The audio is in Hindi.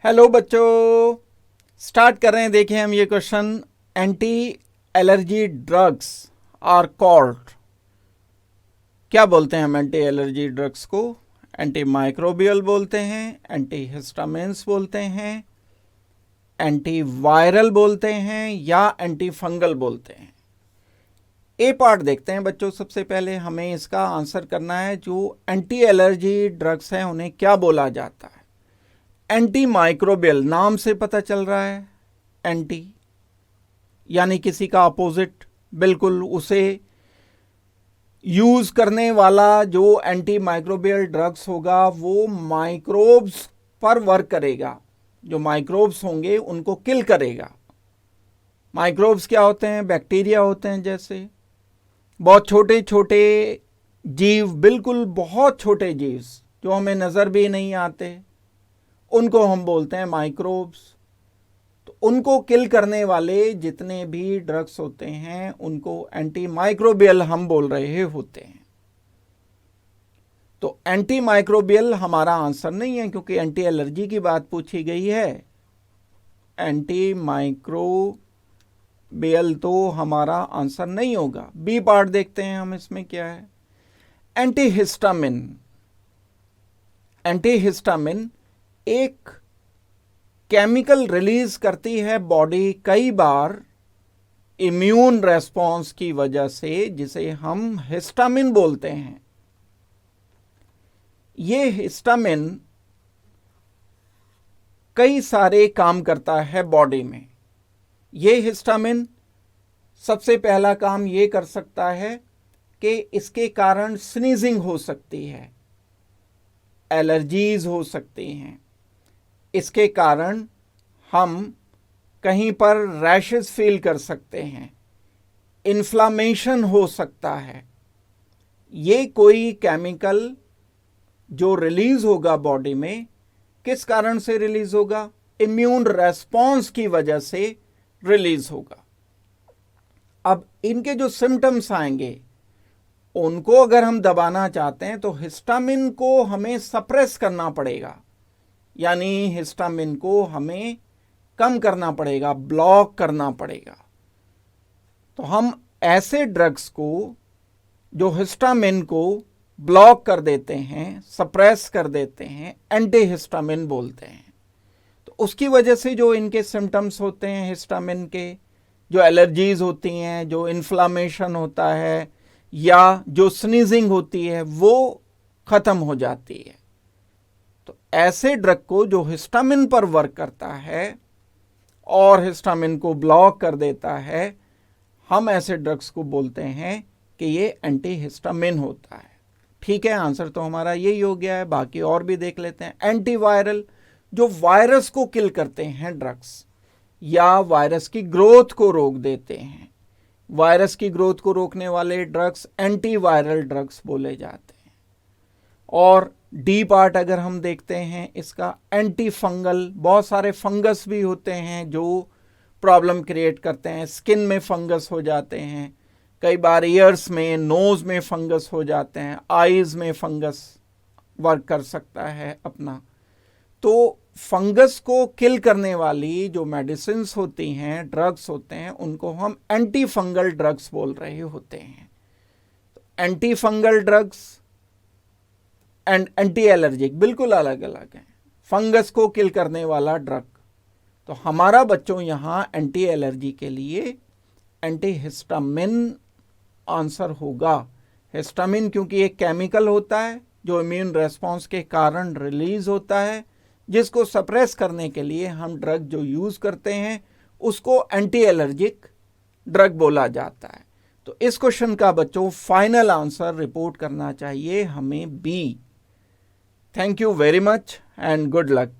हेलो बच्चों, स्टार्ट कर रहे हैं। देखें हम ये question, anti allergy drugs are called, क्या बोलते हैं हम एंटी एलर्जी ड्रग्स को? एंटी माइक्रोबियल बोलते हैं, एंटी हिस्टामिन्स बोलते हैं, एंटी वायरल बोलते हैं या एंटी फंगल बोलते हैं। ए पार्ट देखते हैं बच्चों। सबसे पहले हमें इसका आंसर करना है, जो एंटी एलर्जी ड्रग्स हैं उन्हें क्या बोला जाता है? एंटी माइक्रोबियल, नाम से पता चल रहा है एंटी यानी किसी का अपोजिट, बिल्कुल उसे यूज करने वाला जो एंटी माइक्रोबियल ड्रग्स होगा वो माइक्रोब्स पर वर्क करेगा, जो माइक्रोब्स होंगे उनको किल करेगा। माइक्रोब्स क्या होते हैं? बैक्टीरिया होते हैं, जैसे बहुत छोटे छोटे जीव, बिल्कुल बहुत छोटे जीव जो हमें नजर भी नहीं आते, उनको हम बोलते हैं माइक्रोब्स। तो उनको किल करने वाले जितने भी ड्रग्स होते हैं उनको एंटी माइक्रोबियल हम बोल रहे होते हैं। तो एंटी माइक्रोबियल हमारा आंसर नहीं है, क्योंकि एंटी एलर्जी की बात पूछी गई है। एंटी माइक्रोबियल तो हमारा आंसर नहीं होगा। बी पार्ट देखते हैं हम, इसमें क्या है? Anti histamine. एंटी हिस्टामिन एक केमिकल रिलीज करती है बॉडी कई बार इम्यून रेस्पॉन्स की वजह से, जिसे हम हिस्टामिन बोलते हैं। ये हिस्टामिन कई सारे काम करता है बॉडी में। ये हिस्टामिन सबसे पहला काम ये कर सकता है कि इसके कारण स्नीजिंग हो सकती है, एलर्जीज हो सकती हैं, इसके कारण हम कहीं पर रैशेस फील कर सकते हैं, इन्फ्लामेशन हो सकता है। ये कोई केमिकल जो रिलीज होगा बॉडी में, किस कारण से रिलीज होगा? इम्यून रेस्पॉन्स की वजह से रिलीज होगा। अब इनके जो सिम्टम्स आएंगे उनको अगर हम दबाना चाहते हैं तो हिस्टामिन को हमें सप्रेस करना पड़ेगा, यानी हिस्टामिन को हमें कम करना पड़ेगा, ब्लॉक करना पड़ेगा। तो हम ऐसे ड्रग्स को जो हिस्टामिन को ब्लॉक कर देते हैं, सप्रेस कर देते हैं, एंटी हिस्टामिन बोलते हैं। तो उसकी वजह से जो इनके सिम्टम्स होते हैं हिस्टामिन के, जो एलर्जीज होती हैं, जो इन्फ्लामेशन होता है या जो स्नीजिंग होती है, वो खत्म हो जाती है। तो ऐसे ड्रग को जो हिस्टामिन पर वर्क करता है और हिस्टामिन को ब्लॉक कर देता है, हम ऐसे ड्रग्स को बोलते हैं कि ये एंटी हिस्टामिन होता है। ठीक है, आंसर तो हमारा यही हो गया है। बाकी और भी देख लेते हैं। एंटीवायरल, जो वायरस को किल करते हैं ड्रग्स या वायरस की ग्रोथ को रोक देते हैं। वायरस की ग्रोथ को रोकने वाले ड्रग्स एंटीवायरल ड्रग्स बोले जाते हैं। और डी पार्ट अगर हम देखते हैं इसका, एंटी फंगल, बहुत सारे फंगस भी होते हैं जो प्रॉब्लम क्रिएट करते हैं। स्किन में फंगस हो जाते हैं, कई बार ईयर्स में, नोज में फंगस हो जाते हैं, आईज में फंगस वर्क कर सकता है अपना। तो फंगस को किल करने वाली जो मेडिसिन्स होती हैं, ड्रग्स होते हैं, उनको हम एंटी फंगल ड्रग्स बोल रहे होते हैं। Anti fungal drugs and anti allergic बिल्कुल अलग अलग हैं। फंगस को किल करने वाला ड्रग, तो हमारा बच्चों यहाँ एंटी एलर्जी के लिए एंटी हिस्टामिन आंसर होगा। हिस्टामिन क्योंकि एक केमिकल होता है जो इम्यून रेस्पॉन्स के कारण रिलीज होता है, जिसको सप्रेस करने के लिए हम ड्रग जो यूज करते हैं उसको एंटी एलर्जिक ड्रग बोला जाता है। तो इस क्वेश्चन का बच्चों फाइनल आंसर रिपोर्ट करना चाहिए हमें B. Thank you very much and good luck.